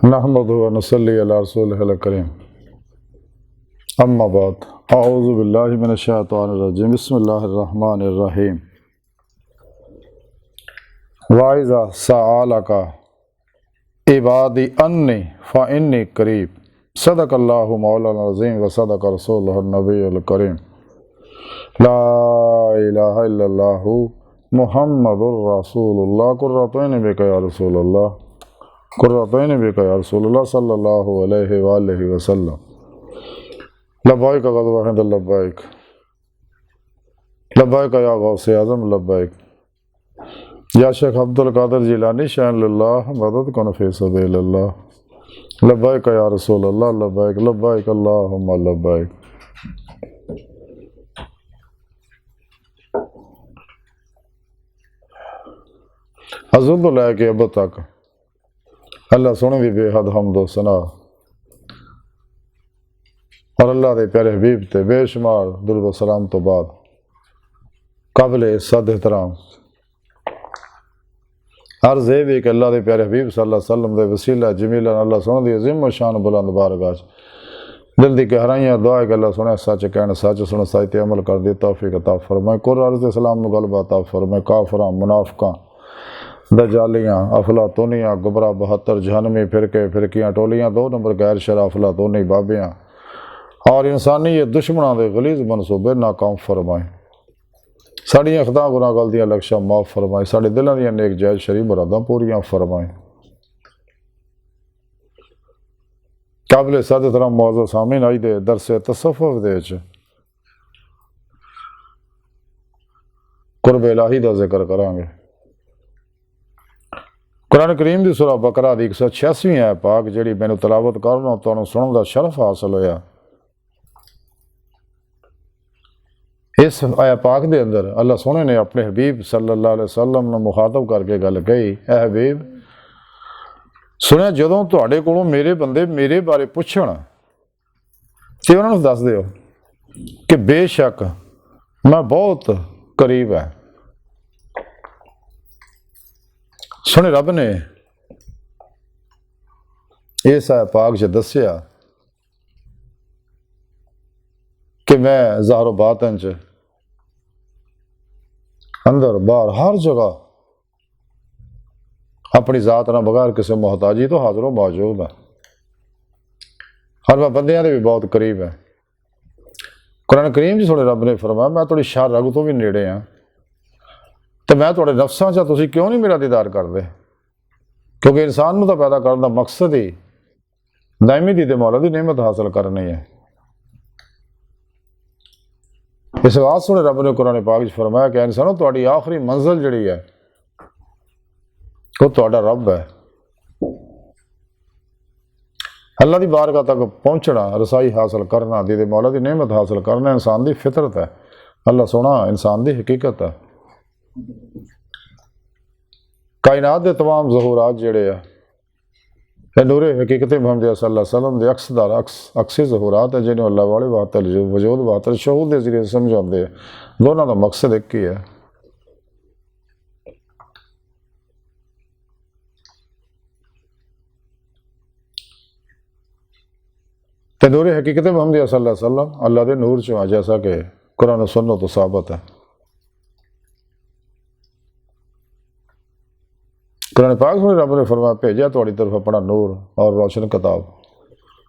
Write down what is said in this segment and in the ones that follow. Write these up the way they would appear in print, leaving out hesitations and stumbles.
नहमदुहु व नसल्ली अला रसूलिहिल करीम। अम्मा बाद, अऊज़ु बिल्लाहि मिनश शैतानिर रजीम। बिस्मिल्लाहिर रहमानिर रहीम। वाइज़ा सअलका इबादी अन्नी फ़इन्नी करीब। सदक़ल्लाहु मौलाना अज़ीम व सदक़ रसूलुहुन नबियुल करीम। ला इलाहा इल्लल्लाहु मुहम्मदुर रसूलुल्लाह। कुर्रतुन बिका या रसूलल्लाह, कुर्रतुन बिका या रसूलल्लाह सल्लल्लाहु अलैहि व आलिहि वसल्लम। लब्बैक गज़वाहिद लब्बैक, लब्बैक या गौसे आज़म लब्बैक। या शेख अब्दुल कादिर जिलानी शान लिल्लाह मदद कुन फी सबीलिल्लाह। लब्बैक या रसूलल्लाह लब्बैक, लब्बैक अल्लाहुम्मा लब्बैक। अज़ल तो लैके अब तक अल्लाह सोने की बेहद हमदो सना और अल्लाह के प्यारे हबीब ते बेशुमार दुरूद व सलाम तो बाद काबिल सद एहतराम अर्ज़ ये भी कि अल्लाह के प्यारे हबीब सल्लल्लाहु अलैहि वसल्लम के वसीला जमीला अल्लाह सोने की अज़ीम शान बुलंद बारगाह दिल की गहराइयां दुआ है कि अल्लाह सोने सच कहने सच सुन साहित्य अमल कर दी तौफीक अता फरमाए। कुर अर्ज़ इस्लाम गलबा अता फरमाए। काफरां मुनाफिकां दजालियाँ अफलातूनियाँ गुमराह 72 जहनमी फिरके फिरकियाँ टोलियाँ 2 नंबर गैर शरा अफलातूनी बाबियाँ और इंसानी ये दुश्मनों के गलीज मनसूबे नाकाम फरमाए। साड़ियाँ खता गुनाह गलतियाँ लक्ष्य माफ़ फरमाए। साढ़े दिलों दी नेक जायज़ शरीफ मुरादां पूरियां फरमाए। काबिल सद एहतराम मौजूद सामीन आई दे दरसे तसव्वुफ़ दे कुर्ब इलाही दा जिक्र करांगे। कुरान करीम की सूरह बकरा की 186वीं है पाक जी मैंने तलावत करना तो सुनने का शरफ हासिल होया। इस आया पाक के अंदर अल्लाह सोने ने अपने हबीब सल्लल्लाहु अलैहि वसल्लम ने मुखातब करके गल कही, ए हबीब सुनिया जदों तुहाडे कोलों मेरे बंदे मेरे बारे पुछण ते उन्हां नूं दस दिओ कि बेशक मैं बहुत करीब है। सुने रब ने इस पाक च दसिया कि मैं ज़ाहिर बातिन च अंदर बाहर हर जगह अपनी जात ना बगैर किसी मोहताजी तो हाजिर मौजूद है और मैं बंदियां दे भी बहुत करीब है। कुरान करीम च थोड़े रब ने फरमाया मैं थोड़ी शार रग तो भी नेड़े हाँ तो मैं थोड़े नफ्सां च तुसीं क्यों नहीं मेरा दीदार करते, क्योंकि इंसान को तो पैदा करने का मकसद ही दायमी दी ते मौला दी नेमत हासिल करनी है। इस वास्ते सुने रब ने कुरान पाक फरमाया कि इंसानों तुहाडी आखिरी मंजिल जिहड़ी है वो तुहाडा रब है। अल्लाह की बारगाह तक पहुँचना रसाई हासिल करना दी मौला की नेमत हासिल करना इंसान की फितरत है। अल्लाह सोना इंसान की हकीकत है। कायनात के तमाम ज़हूरात जिहड़े है नूरे हकीकत मुहम्मद सल्लल्लाहु अलैहि वसल्लम के अक्सी ज़हूरात है जिन्हें अल्लाह वाले वातल वजूद वातल शहूद के जरिए समझाते हैं। दोनों का मकसद एक ही है। तो नूरे हकीकत मुहम्मद सल्लल्लाहु अलैहि वसल्लम अल्लाह के नूर चो जैसा कि कुरान सुन्नत तो साबित है। कुरान पाक में रब ने फरमाया भेजा थोड़ी तरफ अपना नूर और रोशन किताब।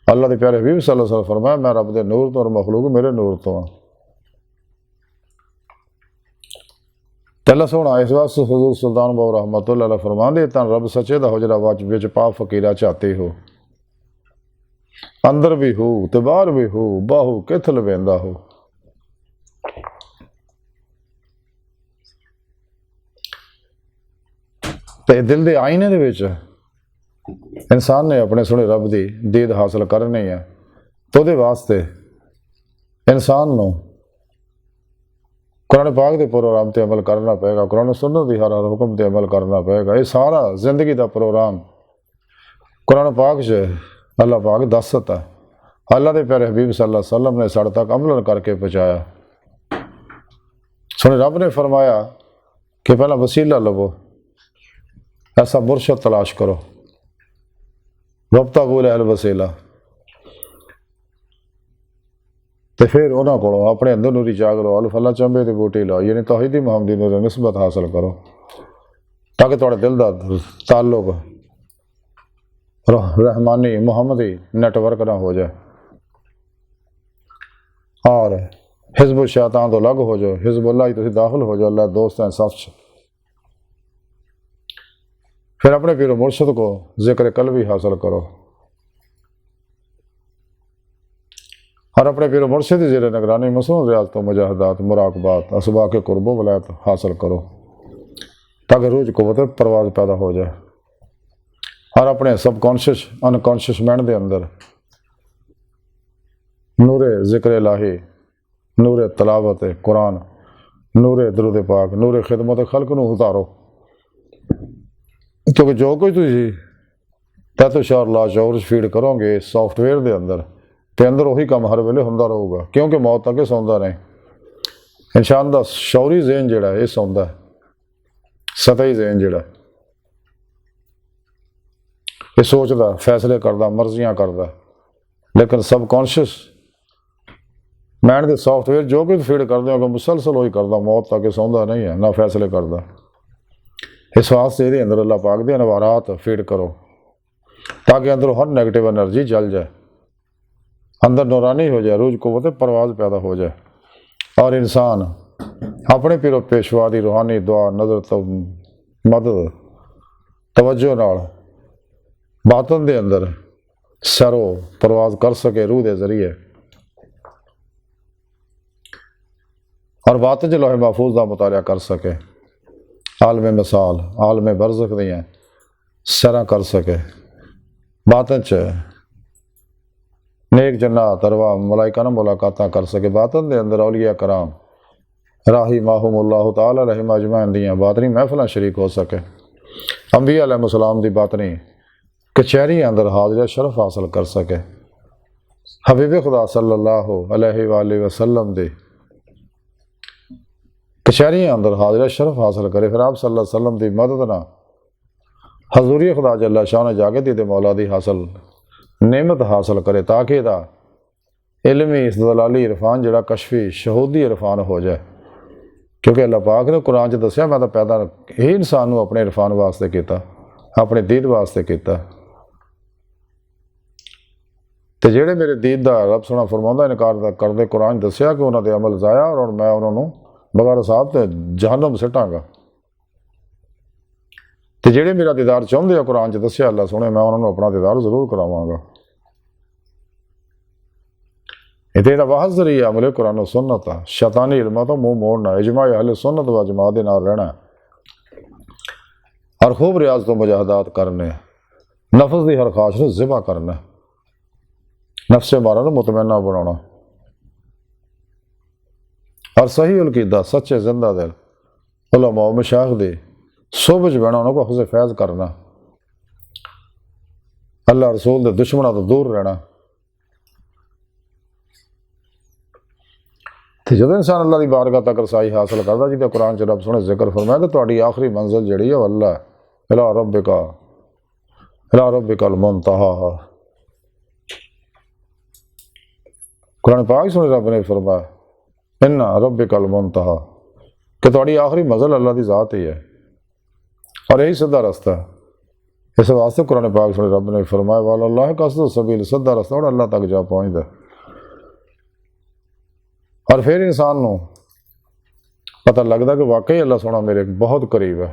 अल्लाह के प्यारे हबीब सल्लल्लाहु अलैहि वसल्लम फरमाया मैं रब के नूर तो और मखलूक मेरे नूर तो हाँ। अल्लाह सोना इस वास्ते हुजूर सुल्तान बाबू रहमतुल्लाह अलैह फरमांदे तन रब सचे दा हुजरा विच पा फकीरा चाहते हो अंदर भी हो ते बाहर भी हो बाहू किथ लवेंदा हो। ते दिल के आईने दे विच इंसान ने अपने सोने रब की दीद हासिल करनी है तो उहदे वास्ते इंसान नूं कुरान पाक के प्रोग्राम पर अमल करना पेगा। कुरान सुन्नत की हर हुक्म पर अमल करना पेगा। ये सारा जिंदगी का प्रोग्राम कुरान पाक च अल्लाह पाक दसता है। अल्लाह के प्यारे हबीब सल्लल्लाहु अलैहि वसल्लम ने साढ़े तक अमल करके पहुँचाया। सुने रब ने फरमाया कि पहला वसीला लवो, ऐसा मुर्शद तलाश करो वब्तगू इलैहिल वसीला। तो फिर उन्होंने को अपने अंदर नूरी जाग लो, अल फला चंबे की बूटी लो, यानी तौहीदी मुहम्मदी नूर निस्बत हासिल करो, ताकि थोड़े दिल का ताल्लुक रहमानी मुहम्मदी नेटवर्क ना हो जाए और हिजब शैतान तो अलग हो जाओ, हिजबुल्लाह ही तुम दाखिल हो जाओ, अल्लाह दोस्त हैं सच। फिर अपने पीर मुर्शद को जिक्र कल्बी हासिल करो और अपने पीर मुर्शद ज़ेर निगरानी मसनून रियाज़त मुजाहदात मुराकबात असबा के कुर्बो वलायत हासिल करो, ताकि रोज़ क़ुव्वत परवाज़ पैदा हो जाए और अपने सबकॉन्शियस अनकॉन्शियस माइंड के अंदर नूरे ज़िक्र इलाही, नूरे तलावत कुरान, नूरे दरूद पाक, नूरे खिदमत खल्क नूं उतारो, क्योंकि जो कुछ तुम तहत शार ला शौर फीड करोगे सॉफ्टवेयर के अंदर तो अंदर वही काम हर वेले होंदा रहूगा, क्योंकि मौत तक सौंदा नहीं। इंसान का शौरी ज़हन जिहड़ा ये सौंदा है, सतही ज़हन जिहड़ा ये सोचता फैसले करता मर्जियां करता, लेकिन सबकॉन्शियस माइंड के सॉफ्टवेयर जो कुछ फीड करते हो मुसलसल वही करता, मौत तक सौंदा नहीं है ना फैसले करता। इस वास्ते ये अंदर अल्लाह पाक दे नवारात फीड करो, ताकि अंदर हर नेगेटिव एनर्जी जल जाए, अंदर नूरानी हो जाए, रूज क़ुव्वत परवाज़ पैदा हो जाए और इंसान अपने पीरो पेशवा की रूहानी दुआ नज़र तो मदद तवज्जो नाल बातन के अंदर सैरो परवाज़ कर सके रूह के जरिए और बातन च लोहे महफूज का मुतालिया कर सके, आलम मिसाल आलम बरज़ख दियाँ सैर कर सके, बातन च नेक जन्नत अरवा मलाइका नाल मुलाकातां कर सके, बातन के अंदर औलिया कराम राही माहुमुल्लाह ताला अलैहिम अजमईन दियाँ बातनी महफिलां शरीक हो सके, अंबिया अलैहिस्सलाम दी बातनी कचहरी अंदर हाज़िर शरफ हासिल कर सके, हबीब खुदा सल्लल्लाहु अलैहि वसल्लम दी कचहरी अंदर हाज़िर शरफ हासिल करे। फिर आप सल्लल्लाहु अलैहि वसल्लम की मदद ना हजूरी खुदा जल्ला शाह ने जाके दी मौला दी हासिल नेमत हासिल करे, ताकि दा इलमी इस्तदलाली इरफान जड़ा कशफी शहूदी इरफान हो जाए, क्योंकि अल्लाह पाक ने कुरान च दसिया मैं तो पैदा यही इंसान को अपने इरफान वास्ते किया, अपने दीद वास्ते किया, तो जेड़े मेरे दीद का रब सोना फरमाउंदा इनकार करते कुरान दसिया कि उन्होंने अमल जाया और मैं उन्होंने बगैर साहब तो जहन्नम सिटांगा, तो जेड़े मेरा दीदार चाहते हैं कुरान च दसिया अल्लाह सोने मैं उन्होंने अपना दीदार जरूर करावांगा। ये वाहद जरिया अमले कुरान और सुन्नत है, शैतानी इल्मां तो मुँह मोड़ना, इजमा अहले सुन्नत व जमात के नाल रहना और खूब रियाज तो मुजाहदात करने, नफ्स की हर ख्वाहिश को ज़िबा करना, नफ्स मारा को मुतमैना बनाना और सही उलकीदा सच्चे जिंदा दिल उलमा मशाइख दी सोबत च बहना, उन्होंने अखज़ फैज़ करना, अल्लाह रसूल के दुश्मनों तो दूर रहना। तो जो इंसान अल्लाह की बारगाह तक रसाई हासिल करता, जिसे कुरान च रब सोने जिक्र फरमाया कि तुहाडी आखिरी मंजिल जिहड़ी है अल्लाह इला रब्बिकल मुंतहा। कुरान पाक सुने रब ने फरमाया इन्ना रब्बिकल मुंतहा कि तुहाडी आखिरी मंजिल अल्लाह की ज़ात ही है और यही सीधा रास्ता है। इस वास्ते कुरान पाक सुने रब ने फरमाया वल्लाह कसद सबील, सीधा रास्ता और अल्लाह तक जा पहुँचता। और फिर इंसान को पता लगता कि वाकई अल्लाह सोना मेरे बहुत करीब है।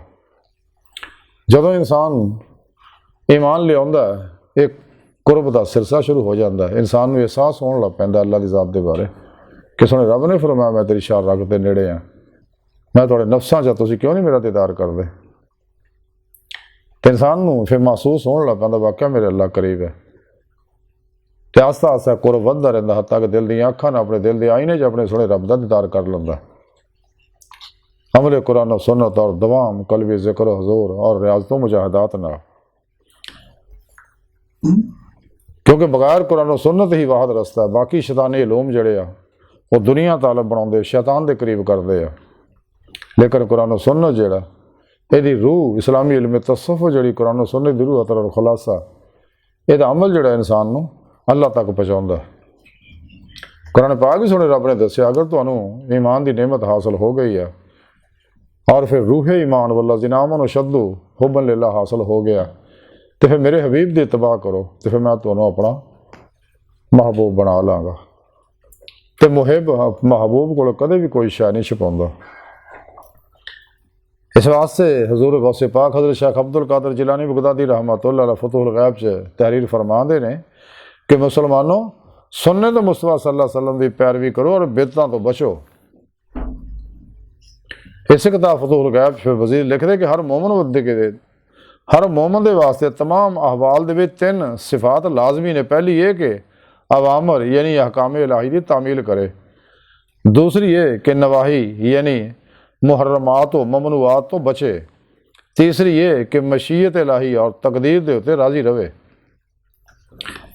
जदों इंसान ईमान ले आंदा है एक कुरब का सिलसिला शुरू हो जाता है, इंसान को एहसास होने लग पैंदा अल्लाह की ज़ात के बारे कि सोने रब ने फरमाया मैं तेरी शार रग के नेड़े हाँ, मैं थोड़े नफ्सां च तुसीं क्यों नहीं मेरा दीदार करते। तो इंसान को फिर महसूस होने लग पैंदा वाकई मेरे अल्लाह करीब है। तो आस्ता आस्ता कुरब वधदा रहिंदा हत्ता कि दिल दी अखां अपने दिल के आईने च अपने सोने रब का दीदार कर लैंदा। अमले कुरान सुन्नत और दवाम कल्बी जिक्र हजूर और रियाजतों मुजाहदात ना, क्योंकि बगैर कुरान सुन्नत ही वाहद रस्ता है। बाकी शैतानी इलूम जड़े आ वो दुनिया तालब बनाते शैतान के करीब करते हैं, लेकिन कुरान सुन्नत जड़ा यदी रूह इस्लामी इल्म तसव्वुफ जड़ी कुरान सुन्नत की रूह अतर खुलासा ਇਹਦਾ ਅਮਲ ਜਿਹੜਾ ਇਨਸਾਨ ਨੂੰ ਅੱਲਾਹ ਤੱਕ ਪਹੁੰਚਾਉਂਦਾ। ਕੁਰਾਨ ਪਾਕ ਵੀ ਸੁਣੇ ਰੱਬ ਨੇ ਦੱਸਿਆ, ਅਗਰ ਤੁਹਾਨੂੰ ਈਮਾਨ ਦੀ ਨਿਮਤ ਹਾਸਲ ਹੋ ਗਈ ਆ और फिर रूहे ईमान वल्ला जिनामन शद्दू हुबन लिल्ला हासिल हो गया तो फिर मेरे हबीब की इतबा करो तो फिर मैं तुम्हें अपना महबूब बना लाँगा। तो मुहिब महबूब को कदे भी कोई शय नहीं छुपाता। इस वास्ते हजूर गौसे पाक हज़रत शेख अब्दुल कादिर जिलानी बगदादी रहमतुल्लाह अलैह फतहुल गैब च तहरीर फरमाते ने कि मुसलमानों सुन्नत मुस्तफा सल्लल्लाहु अलैहि वसल्लम की पैरवी करो और बिदतां तो बचो। इस किताब फतहुल गैब फिर वजीर लिखते कि हर मोमन के वास्ते तमाम अहवाल दे विच 3 सिफात लाजमी ने। पहली ये कि अवामर यानी अहकाम इलाही की तामील करे। दूसरी ये कि नवाही यानी मुहर्रमात व ममनुआत तो बचे। तीसरी ये कि मशीयत इलाही और तकदीर के उत्ते राजी रहे।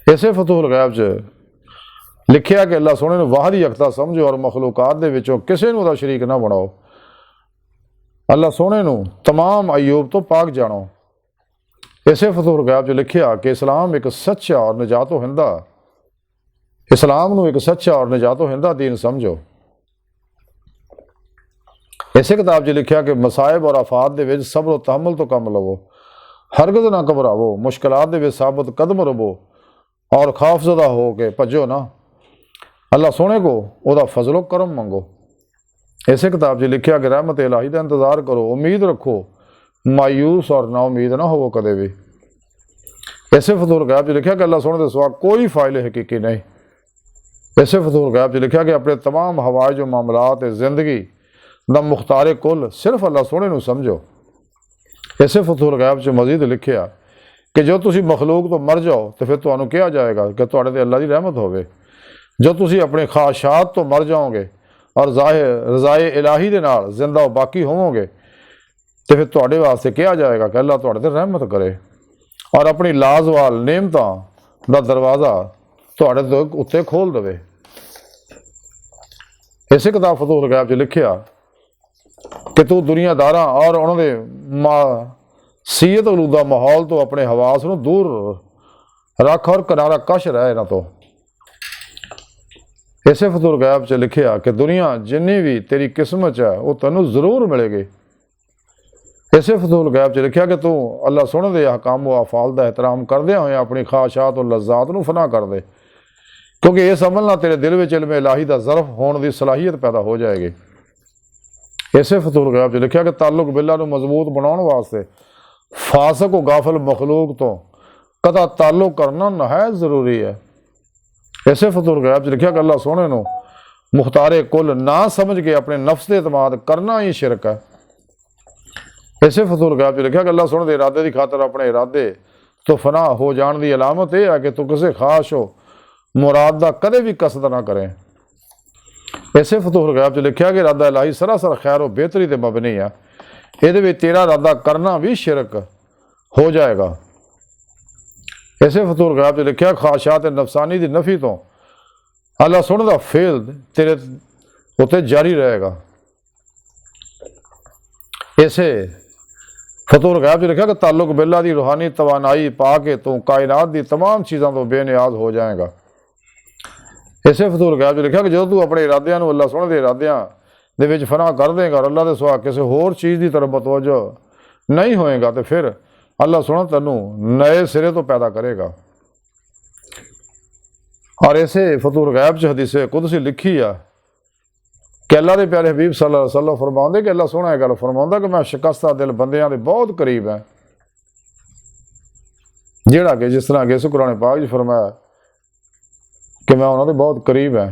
इसे फतहुल गैब च लिखिया कि अल्लाह सोहणे नूं वाहिद यकता समझो और मखलूकात दे विचों किसी नूं उहदा शरीक ना बनाओ। अल्लाह सोहणे नूं तमाम अयूब तो पाक जानो। इसे फतहुल गैब च लिखिया कि इस्लाम एक सच्चा और नजातो हिंदा, इस्लाम नूं एक सच्चा और नजातो हिंदा दीन समझो। इसे किताब च लिखिया कि मसाइब और आफात दे विच सब्र और तहम्मुल तो कम लवो, हरगिज़ ना घबरावो, मुश्किलात दे विच साबित कदम रवो और खौफजदा हो के भजो ना। अल्लाह सोहणे को उहदा फजलो करम मंगो। इसे किताब च लिखिया कि रहमत इलाही का इंतज़ार करो, उम्मीद रखो, मायूस और ना उम्मीद ना हो कदे भी। इसे फतहुल गैब च लिखिया कि अल्लाह सोहणे दे सिवा कोई फाइल हकीकी नहीं। इसे फतहुल गैब च लिखिया कि अपने तमाम हवाइज व मामलात जिंदगी दा मुख्तार कुल सिर्फ अल्लाह सोहणे नूं समझो। इसे फतहुल गैब च मजीद लिखिया कि जो तुसी मखलूक तो मर जाओ तो फिर तुहानूं कहा जाएगा कि तुहाडे ते अल्लाह की रहमत होवे। जो तुसी अपने ख्वाहिशात तो मर जाओगे और रज़ाए इलाही दे नाल जिंदा व बाकी होवोगे तो फिर तुहाडे वास्ते कहा जाएगा कि अल्लाह तुहाडे ते रहमत करे और अपनी लाजवाल नेमतां दा दरवाज़ा तुहाडे ते उत्ते खोल देवे। इसे किताब फतहुल गैब च लिखिया कि तू दुनियादारां और उन्होंने सीयत आलूदा माहौल तो अपने हवास नूं दूर रख और किनारा कश रह इन्हां तो। इसे फतहुल गैब च लिखिया कि दुनिया जिन्नी भी तेरी किस्मत है वो तेनू जरूर मिलेगी। इसे फतहुल गैब च लिखिया कि तू अल्लाह सोहणे दे अहकाम व अफाल का एहतराम करदे होए अपनी ख्वाहिशात और लज्जात नूं फना कर दे, क्योंकि इस अमल नाल तेरे दिल विच इल्म इलाही का ज़र्फ होने की सलाहियत पैदा हो जाएगी। इसे फतहुल गैब च लिखिया कि ताल्लुक बिल्लाह नूं मजबूत बनाउण वास्ते फासिक व गाफिल मखलूक तो कदा ताल्लुक करना नहायत ज़रूरी है। इसे फतहुल गैब च लिखिया कि अल्लाह सोहणे नूं मुख्तारे कुल ना समझ के अपने नफ्स ते इतमाद करना ही शिरक है। इसे फतहुल गैब च लिखिया कि अल्लाह सोहणे दे इरादे की खातर अपने इरादे तो फना हो जाने की अलामत यह है कि तू किसी खास हो मुराद का कदे भी कसद ना करें। इसे फतहुल गैब च लिखिया कि इरादा इलाही सरासर खैर व बेहतरी ते मबनी है। ये तेरा इरादा करना भी शिरक हो जाएगा। इसे फतहुल गैब च लिखिया ख्वाहिशात नफसानी की नफी तो अल्लाह सोहणे दा फेल तेरे उत्ते जारी रहेगा। इसे फतहुल गैब च लिखिया कि ताल्लुक बिल्लाह की रूहानी तवानाई पा के तू कायनात की तमाम चीज़ों तो बेनियाज हो जाएगा। इसे फतहुल गैब च लिखिया कि जो तू अपने इरादियां नूं अल्लाह सोहणे दे इरादियां दे विच फना कर देगा और अल्लाह दे सिवा किसी होर चीज़ की तरफ मतवज्जो नहीं होएगा तो फिर अल्लाह सोहणा तैनू नए सिरे तो पैदा करेगा। और इसे फतहुल गैब च हदीसे कुदसी लिखी है कि अल्लाह के प्यारे हबीब सल्लल्लाहु अलैहि वसल्लम फरमाउंदे कि अल्लाह सोहणा गल फरमाउंदा कि मैं शिकस्ता दिल बंदियां दे बहुत करीब है। जिहड़ा कि जिस तरह कि इस कुरान पाक च फरमाया कि मैं उन्होंने बहुत करीब है।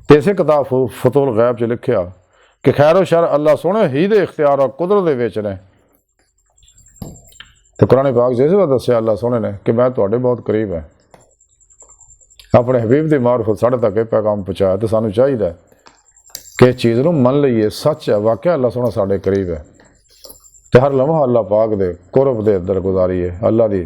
तो इसे किताब फतहुल गैब च लिखिया कि खैर व शर अल्लाह सोहणे ही दे इख्तियार और कुदरत दे विच ने। तो कुरान पाक च इस बार दस्सिया अल्लाह सोहणे ने कि मैं तुहाडे बहुत करीब है। अपने हबीब की मार्फत साढ़े तक यह पैगाम पहुँचाया तो सानू चाहिए कि इस चीज़ को मन लीए, सच है वाकई अल्लाह सोहना साढ़े करीब है। तो हर लम्हा अल्लाह पाक दे कुरब दे अंदर गुजारिए, अल्लाह की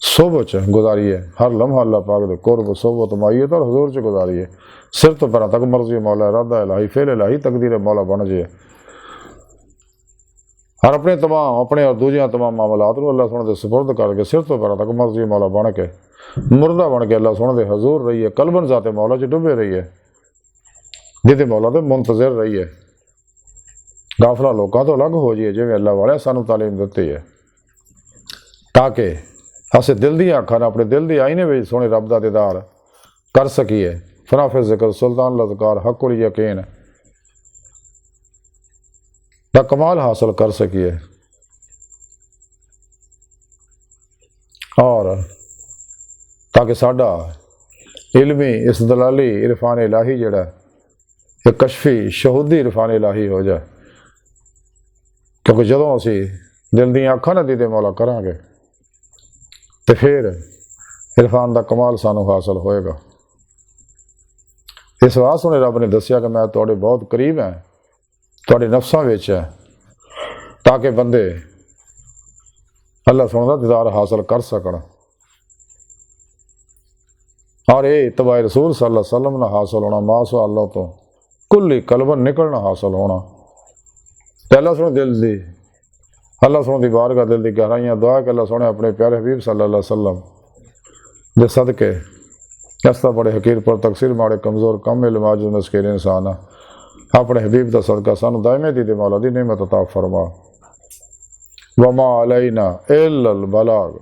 सोबत च गुजारिए। हर लम्हा अल्लाह पाक दे कुरब सोबत माइयत और हजूर च गुजारिए। सिर तो पैरों तक मर्जी मौला, इरादा इलाही, फेल इलाही, तकदीर मौला बन जाए। और अपने तमाम अपने और दूजिया तमाम मामलात को अल्लाह सोने के सुपुर्द करके सिर तो पैर तक मर्जी मौला बन के मुर्दा बन के अल्लाह सोने के हजूर रही है, कलबन जाते मौला च डुबे रही है, जिते मौला तो मुंतजर रही है। गाफला लोगों तो अलग हो जाइए जिमें अल्लाह वाले सानू तालीम दी है, ताकि अस दिल दी अखां अपने दिल की आईने में सोने रब का दीदार कर सकीए। फराफे जिक्र सुल्तान लज़कार हक़ुल यकीन का कमाल हासिल कर सकीए, और ताकि साडा इल्मी इसदलाली इरफान इलाही जड़ा एक कशफी शहूदी इरफान इलाही हो जाए। क्योंकि जदों असी दिल दी अखां ना दीदे मौला करांगे तो फिर इरफान का कमाल सानू हासिल होएगा। इस वास्ते उन्हें रब ने दसिया कि मैं तुहाडे बहुत करीब है, तुहाडे नफ्सां विच है, ताकि बंदे अल्लाह सुन दा दीदार हासिल कर सकन। और ये इत्तबा रसूल सल्लल्लाहु अलैहि वसल्लम ना हासिल होना, मासो अल्लाह तो कुल्ली कलबन निकलना हासिल होना। पहला सुन दिल दी अल्लाह सुन दी बारगाह दिल दी गहराइयां दुआ कि अल्लाह सुने अपने प्यारे हबीब सल्लल्लाहु अलैहि वसल्लम दे सदके ऐसा बड़े हकीर पर तकसीर माड़े कमज़ोर कम इल्म मस्कीन इंसान अपने हबीब का सदका सानू दायमे दी मौला दी नेमत अता फरमा। वमा अलैना इल्लल बलाग।